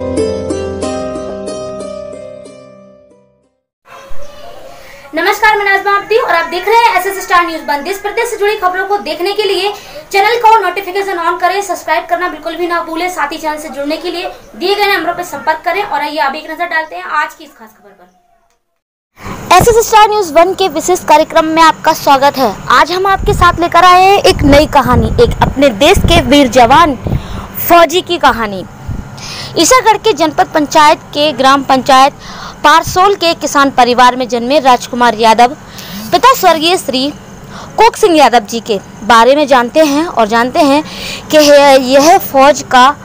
नमस्कार, मैं नाज़मा आब्दी और आप देख रहे हैं एसएस स्टार न्यूज वन। देश प्रदेश से जुड़ी खबरों को देखने के लिए चैनल को नोटिफिकेशन ऑन करें, सब्सक्राइब करना बिल्कुल भी ना भूलें। साथ ही चैनल से जुड़ने के लिए दिए गए नंबरों पर संपर्क करें। और आइए अभी एक नजर डालते हैं आज की इस खास खबर पर। एसएस स्टार न्यूज वन के विशेष कार्यक्रम में आपका स्वागत है। आज हम आपके साथ लेकर आए हैं एक नई कहानी, एक अपने देश के वीर जवान फौजी की कहानी। ईसागढ़ के जनपद पंचायत के ग्राम पंचायत पारसोल के किसान परिवार में जन्मे राजकुमार यादव पिता स्वर्गीय श्री कोक सिंह यादव जी के बारे में जानते हैं कि यह फौज का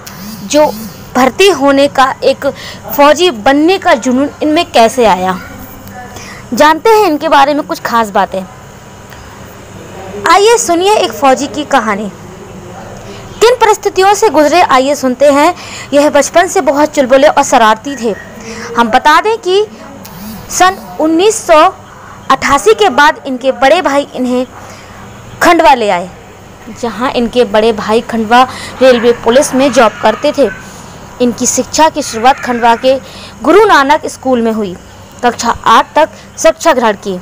जो भर्ती होने का, एक फौजी बनने का जुनून इनमें कैसे आया। जानते हैं इनके बारे में कुछ खास बातें। आइए सुनिए एक फौजी की कहानी। किन परिस्थितियों से गुजरे आइए सुनते हैं। यह बचपन से बहुत चुलबुले और शरारती थे। हम बता दें कि सन 1988 के बाद इनके बड़े भाई इन्हें खंडवा ले आए, जहां इनके बड़े भाई खंडवा रेलवे पुलिस में जॉब करते थे। इनकी शिक्षा की शुरुआत खंडवा के गुरु नानक स्कूल में हुई। कक्षा 8 तक शिक्षा ग्रहण की।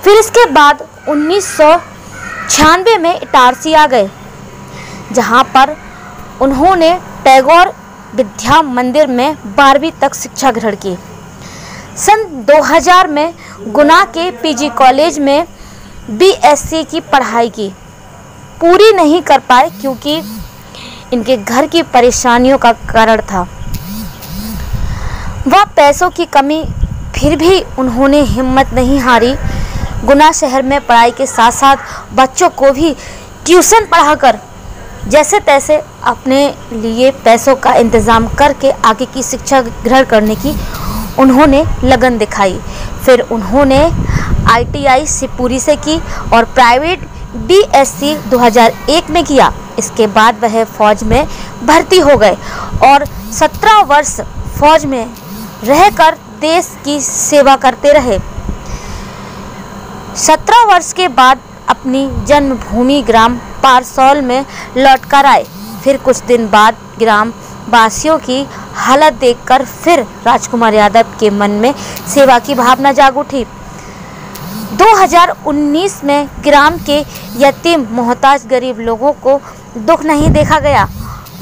फिर इसके बाद 1996 में इटारसी आ गए, जहां पर उन्होंने टैगोर विद्या मंदिर में 12वीं तक शिक्षा ग्रहण की। सन 2000 में गुना के पीजी कॉलेज में बीएससी की पढ़ाई की। पूरी नहीं कर पाए क्योंकि इनके घर की परेशानियों का कारण था वह पैसों की कमी। फिर भी उन्होंने हिम्मत नहीं हारी। गुना शहर में पढ़ाई के साथ साथ बच्चों को भी ट्यूशन पढ़ाकर जैसे तैसे अपने लिए पैसों का इंतज़ाम करके आगे की शिक्षा ग्रहण करने की उन्होंने लगन दिखाई। फिर उन्होंने आईटीआई शिवपुरी से की और प्राइवेट बीएससी 2001 में किया। इसके बाद वह फौज में भर्ती हो गए और 17 वर्ष फौज में रहकर देश की सेवा करते रहे। 17 वर्ष के बाद अपनी जन्मभूमि ग्राम पारसौल में लौटकर आए। फिर कुछ दिन बाद ग्राम वासियों की हालत देखकर फिर राजकुमार यादव के मन में सेवा की भावना जाग उठी। 2019 में ग्राम के यतीम मोहताज गरीब लोगों को दुख नहीं देखा गया।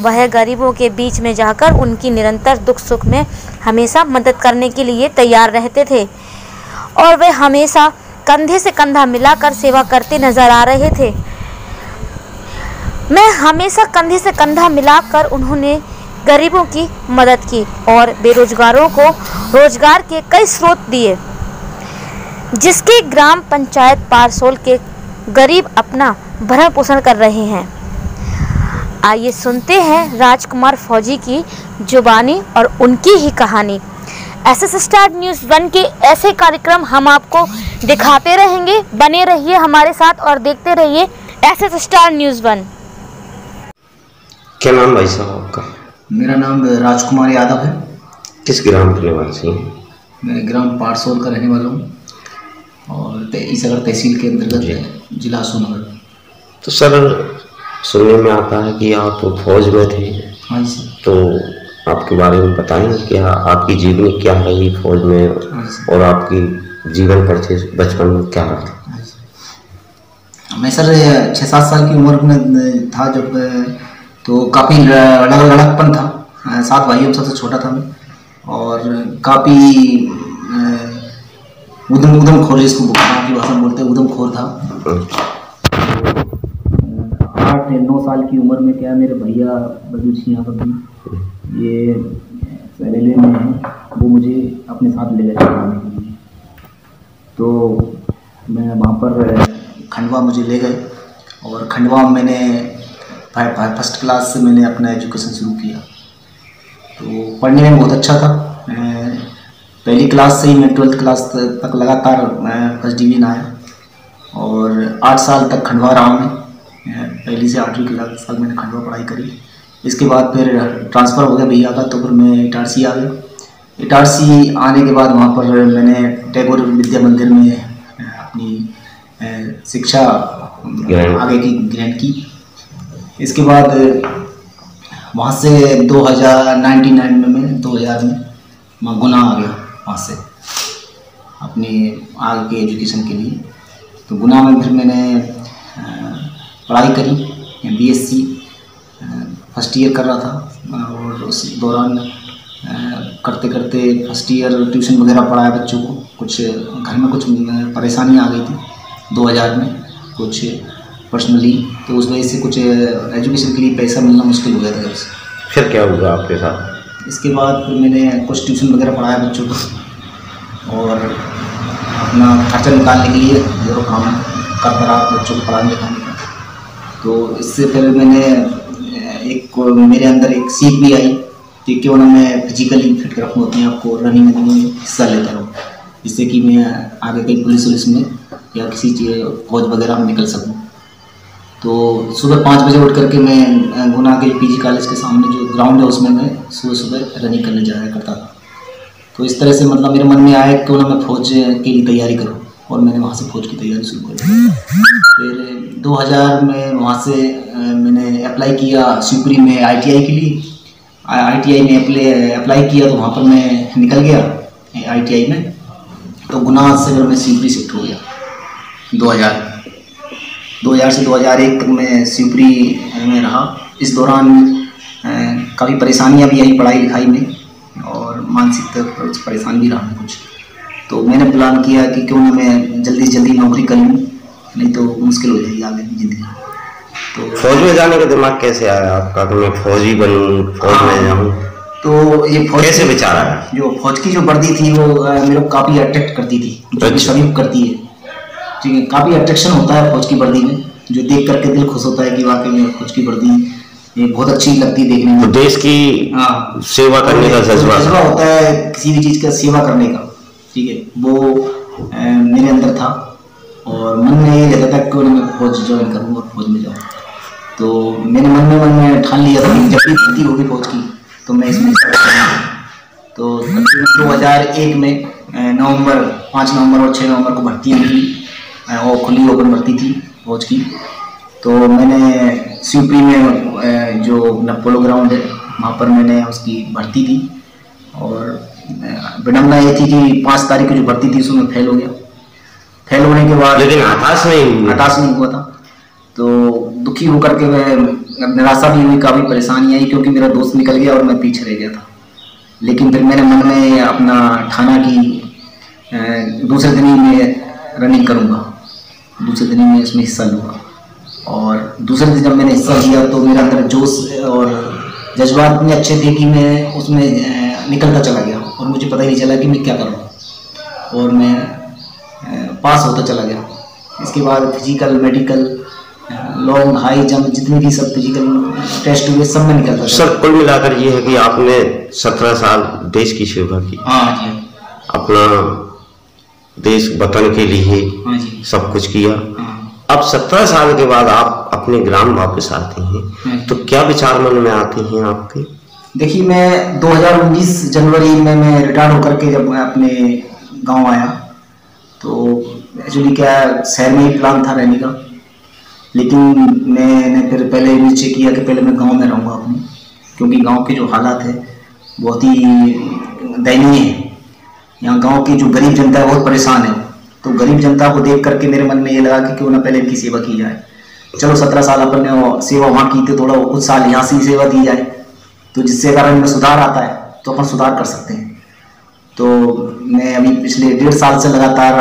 वह गरीबों के बीच में जाकर उनकी निरंतर दुख सुख में हमेशा मदद करने के लिए तैयार रहते थे और वे हमेशा कंधे से कंधा मिलाकर सेवा करते नजर आ रहे थे। मैं हमेशा कंधे से कंधा मिलाकर उन्होंने गरीबों की मदद की और बेरोजगारों को रोजगार के कई स्रोत दिए, जिसके ग्राम पंचायत पारसोल के गरीब अपना भरण पोषण कर रहे हैं। आइए सुनते हैं राजकुमार फौजी की जुबानी और उनकी ही कहानी। एसएस स्टार न्यूज वन के ऐसे कार्यक्रम हम आपको दिखाते रहेंगे। बने रहिए हमारे साथ और देखते रहिए एसएस स्टार न्यूज वन। क्या नाम भाई साहब आपका? मेरा नाम राजकुमार यादव है। किस ग्राम के निवासी हैं? मैं ग्राम पारसोल का रहने वाला हूँ और ईसागढ़ तहसील के अंतर्गत जिला सोनभद्र। तो सर, सुनने में आता है कि आप फौज में थे। हाँ जी। तो आपके बारे में बताएंगे क्या आपकी जीवनी क्या रही फौज में और आपकी जीवन परिचय बचपन में क्या रहा? मैं सर 6-7 साल की उम्र में था जब, तो काफ़ी लड़कपन था। 7 भाइयों में सबसे छोटा था मैं और काफ़ी उधम खोर, जिसको बुखार की भाषा में बोलते हैं, उधम खोर था। 8-9 साल की उम्र में क्या मेरे भैया बलूच यहाँ पर भी ये रेलवे में है, वो मुझे अपने साथ ले गए पढ़ाने के लिए। तो मैं वहाँ पर खंडवा मुझे ले गए और खंडवा में मैंने फर्स्ट क्लास से मैंने अपना एजुकेशन शुरू किया। तो पढ़ने में बहुत अच्छा था। पहली क्लास से ही मैं 12th क्लास तक लगातार फर्स्ट डिवीज़न आया और 8 साल तक खंडवा रहा मैं। पहली से 8वीं क्लास तक मैंने खंडवा पढ़ाई करी। इसके बाद फिर ट्रांसफ़र हो गया भैया का, तो फिर मैं इटारसी आ गया। इटारसी आने के बाद वहाँ पर मैंने टैगोर विद्या मंदिर में अपनी शिक्षा आगे की ग्रहण की। इसके बाद वहाँ से 2099 में 2000 में मैं गुना आ गया वहाँ से अपनी आगे के एजुकेशन के लिए। तो गुना में फिर मैंने पढ़ाई करी, BSc फर्स्ट ईयर कर रहा था और उस दौरान करते करते फर्स्ट ईयर ट्यूशन वगैरह पढ़ाया बच्चों को। कुछ घर में कुछ परेशानियाँ आ गई थी 2000 में कुछ पर्सनली, तो उस वजह से कुछ एजुकेशन के लिए पैसा मिलना मुश्किल हो गया था घर से। फिर क्या हुआ आपके साथ? इसके बाद फिर मैंने कुछ ट्यूशन वगैरह पढ़ाया बच्चों को और अपना खर्चा निकालने के लिए जो काम करता रहा बच्चों को पढ़ाने लिखाने का। तो इससे फिर मैंने मेरे अंदर एक सीख भी आई कि क्यों ना मैं फिजिकली फिट रखूँ अपने आप को, रनिंग में हिस्सा लेता रहूँ, जिससे कि मैं आगे कहीं पुलिस वुलिस में या किसी चीज़ फौज वगैरह में निकल सकूँ। तो सुबह 5 बजे उठ करके मैं गुना के PG कॉलेज के सामने जो ग्राउंड है उसमें मैं सुबह सुबह रनिंग करने जाया करता था। तो इस तरह से मतलब मेरे मन में आया कि क्यों ना मैं फ़ौज के लिए तैयारी करूं और मैंने वहाँ से फ़ौज की तैयारी शुरू कर दी। फिर 2000 में वहाँ से मैंने अप्लाई किया शिवपुरी में ITI के लिए। ITI में अप्लाई किया तो वहाँ पर मैं निकल गया ITI में। तो गुना से फिर मैं शिवपुरी शिफ्ट हो गया 2000 से 2001 तक मैं शिवपुरी में रहा। इस दौरान काफ़ी परेशानियाँ भी आई पढ़ाई लिखाई में और मानसिक तक परेशान भी रहा मैं कुछ। तो मैंने प्लान किया कि क्यों ना मैं जल्दी से जल्दी नौकरी कर लूँ, नहीं तो मुश्किल हो जाएगी आगे ज़िंदगी। तो फौज में जाने का दिमाग कैसे आया आपका कि मैं फौजी बनूँ, फौज में जाऊँ? तो ये फौज कैसे विचार आया? जो फौज की जो वर्दी थी वो मेरे को काफ़ी अट्रैक्ट करती थी, जो सभी करती है, ठीक है। काफ़ी अट्रैक्शन होता है फौज की वर्दी में, जो देख करके दिल खुश होता है कि वाकई में फौज की वर्दी ये बहुत अच्छी लगती है देखने में। तो देश की सेवा करने का जज्बा होता है, किसी भी चीज़ का सेवा करने का, ठीक है, वो मेरे अंदर था और मन में ये रहता था कि मैं फौज ज्वाइन करूँ और फौज में जाऊँ। तो मैंने मन में ठान लिया था कि जब भी भर्ती होगी फौज की तो मैं इसमें। तो 2001 में 5 नवंबर और 6 नवंबर को भर्ती हुई और खुली ओपन भर्ती थी फौज की। तो मैंने शिवपुरी में जो पोलो ग्राउंड है वहाँ पर मैंने उसकी भर्ती दी और विडम्बना ये थी कि 5 तारीख को जो भर्ती थी उसमें फेल हो गया। फेल होने के बाद लेकिन हताश नहीं हुआ था। तो दुखी होकर के मैं निराशा भी हुई, काफ़ी परेशानी आई क्योंकि मेरा दोस्त निकल गया और मैं पीछे रह गया था। लेकिन फिर मेरे मन में अपना ठाना कि दूसरे दिन ही मैं रनिंग करूँगा, दूसरे दिन ही मैं इसमें हिस्सा लूँगा। और दूसरे दिन जब मैंने हिस्सा लिया तो मेरे अंदर जोश और जज्बात इतने अच्छे थे कि मैं उसमें निकलता चला गया और मुझे पता ही नहीं चला कि मैं क्या करूँ और मैं पास होता चला गया। इसके बाद physical, medical, long, high jump, जितने भी सब फिजिकल टेस्ट हुए सब में निकलता। सर कुल मिलाकर ये है कि आपने 17 साल देश की सेवा की। हाँ जी। अपना देश वतन के लिए हाँ जी सब कुछ किया। हाँ। अब 17 साल के बाद आप अपने ग्राम वापस आते हैं तो क्या विचार मन में आते हैं आपके? देखिए, मैं 2019 जनवरी में मैं रिटायर होकर के जब मैं अपने गांव आया तो एक्चुअली क्या शहर में ही प्लान था रहने का, लेकिन मैंने फिर पहले निश्चय किया कि पहले मैं गांव में रहूँगा अपने, क्योंकि गांव के जो हालात है बहुत ही दयनीय है। यहाँ गांव की जो गरीब जनता है बहुत परेशान है। तो गरीब जनता को देख करके मेरे मन में ये लगा कि क्यों ना पहले इनकी सेवा की जाए। चलो 17 साल अपन ने सेवा वहाँ की थी, थोड़ा कुछ साल यहाँ से ही सेवा दी जाए तो जिससे अगर इनमें सुधार आता है तो अपन सुधार कर सकते हैं। तो मैं अभी पिछले 1.5 साल से लगातार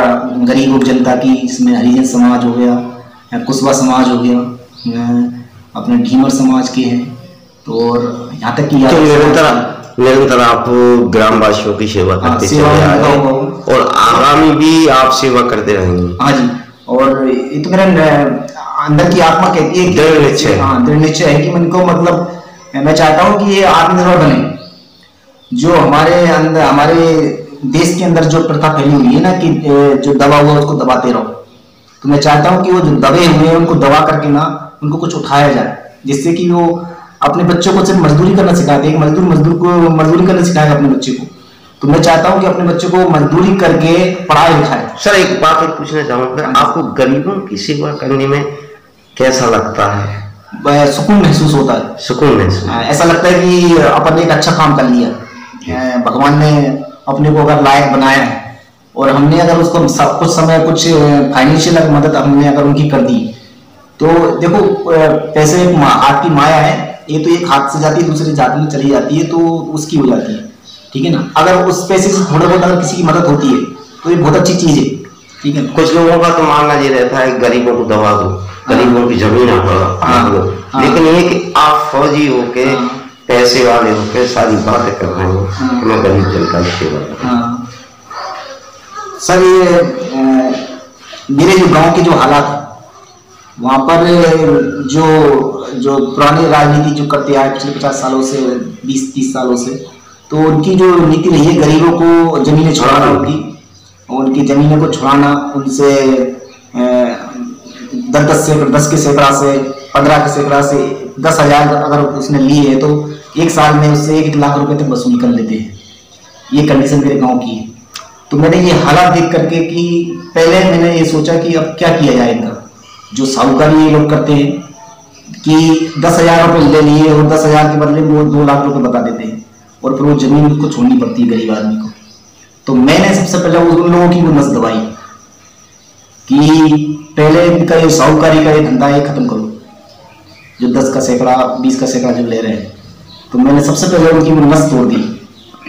गरीब जनता की, इसमें हरिजन समाज हो गया, कुशवा समाज हो गया, अपने ढीमर समाज के हैं, तो और यहाँ तक कि निरंतर आप ग्रामवासियों की सेवा करते चले आ रहे हैं और आगामी भी आप सेवा करते रहेंगे। हाँ जी, और ये तो मेरा अंदर की आत्मा कहती है कि दृढ़ निश्चय है कि मन को मतलब मैं चाहता हूँ कि ये आत्मनिर्भर बने। जो हमारे अंदर, हमारे देश के अंदर जो प्रथा फैली हुई है ना कि जो दबा हुआ उसको दबाते रहो, तो मैं चाहता हूँ कि वो जो दबे हुए हैं उनको दबा करके ना उनको कुछ उठाया जाए, जिससे कि वो अपने बच्चों को सिर्फ मजदूरी करना सिखाते हैं। मजदूर को मजदूरी करना सिखाएगा अपने बच्चे को, तो मैं चाहता हूँ कि अपने बच्चे को मजदूरी करके पढ़ाए लिखाए। सर एक बात पूछना चाहूँगा, आपको गरीबों की सेवा करने में कैसा लगता है? सुकून महसूस होता है। सुकून महसूस, ऐसा लगता है कि अपन ने एक अच्छा काम कर लिया, भगवान ने अपने को अगर लायक बनाया है और हमने अगर उसको कुछ समय कुछ फाइनेंशियल मदद हमने अगर उनकी कर दी, तो देखो पैसे हाथ की माया है, ये तो एक हाथ से जाती है दूसरे हाथ में चली जाती है तो उसकी हो जाती है, ठीक है ना। अगर उस पैसे से थोड़ा बहुत अगर किसी की मदद होती है तो ये बहुत अच्छी चीज है, ठीक है। कुछ लोगों का तो मानना ये रहता है गरीबों को दबा दो, गरीबों की जमीन दो, लेकिन ये कि आप फौजी होके पैसे वाले होके सारी बातें कर रहे हैं, मैं गरीब जनता की सेवा कर रहा हूं। सर ये मेरे जो गांव के जो हालात है वहाँ पर जो पुराने राजनीति जो करते आए पिछले 50 सालों से 20-30 सालों से, तो उनकी जो नीति रही है गरीबों को जमीनें छुड़ाना, उनकी जमीनों को छुड़ाना, उनसे 10 के सैकड़ा से 15 के सैकड़ा से 10,000 अगर उसने ली है तो एक साल में उससे 1 लाख रुपए तक वसूल कर लेते हैं। ये कंडीशन मेरे गाँव की है। तो मैंने ये हालात देख करके कि पहले मैंने ये सोचा कि अब क्या किया जाए इनका, जो साहूकारी ये लोग करते हैं कि 10,000 रुपये ले लिए और 10,000 के बदले वो 2 लाख रुपए बता देते हैं और फिर वो जमीन उसको छोड़नी पड़ती है गरीब आदमी को। तो मैंने सबसे पहले उन लोगों की वो नस दबाई कि पहले इनका ये साहूकारी का ये धंधा ये खत्म करो, जो 10 का सैकड़ा 20 का सैकड़ा जो ले रहे हैं। तो मैंने सबसे पहले उनकी वो नस तोड़ दी।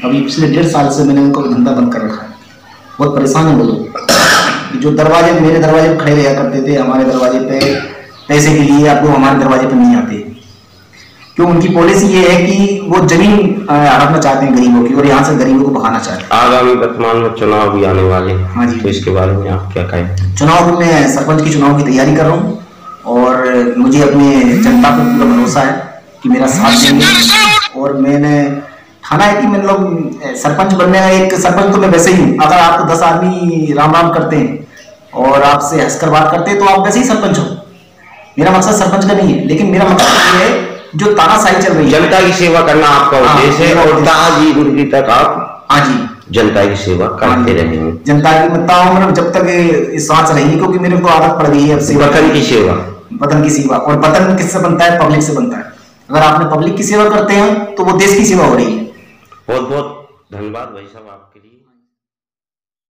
अभी पिछले 1.5 साल से मैंने उनको धंधा बंद कर रखा है। बहुत परेशान है वो लोग, जो दरवाजे मेरे दरवाजे पे खड़े रहा करते थे, हमारे दरवाजे पे पैसे के लिए, अब वो हमारे दरवाजे पे नहीं आते। क्यों? उनकी पॉलिसी ये है कि वो जमीन हड़पना चाहते हैं गरीबों की और यहाँ से गरीबों को भगाना चाहते हैं। आगामी वर्तमान में चुनाव भी आने वाले हैं, हाँ जी, तो इसके बारे में आप क्या कहें? चुनाव में सरपंच की चुनाव की तैयारी कर रहा हूँ और मुझे अपने जनता पर पूरा भरोसा है कि मेरा साथ देंगे। और मैंने ठाना है कि मतलब सरपंच बनने का, एक सरपंच तो मैं वैसे ही हूँ। अगर आपको 10 आदमी राम राम करते हैं और आपसे हंसकर बात करते हैं तो आप वैसे ही सरपंच हो। मेरा मकसद सरपंच का नहीं है, लेकिन मेरा मकसद ये है जो तानाशाही चल रही है, जनता की सेवा करना आपका उद्देश्य है और ताजी गुर्गी तक आप, हाँ जी, जनता की सेवा करते रहेंगे। जनता की मतलब जब तक सांस रहेगी, क्योंकि मेरे को आदत पड़ गई है अब सेवा, वतन की सेवा, वतन की सेवा। और वतन किससे बनता है? पब्लिक से बनता है। अगर आपने पब्लिक की सेवा करते हैं तो वो देश की सेवा हो रही है। बहुत बहुत धन्यवाद भाई साहब आपके लिए।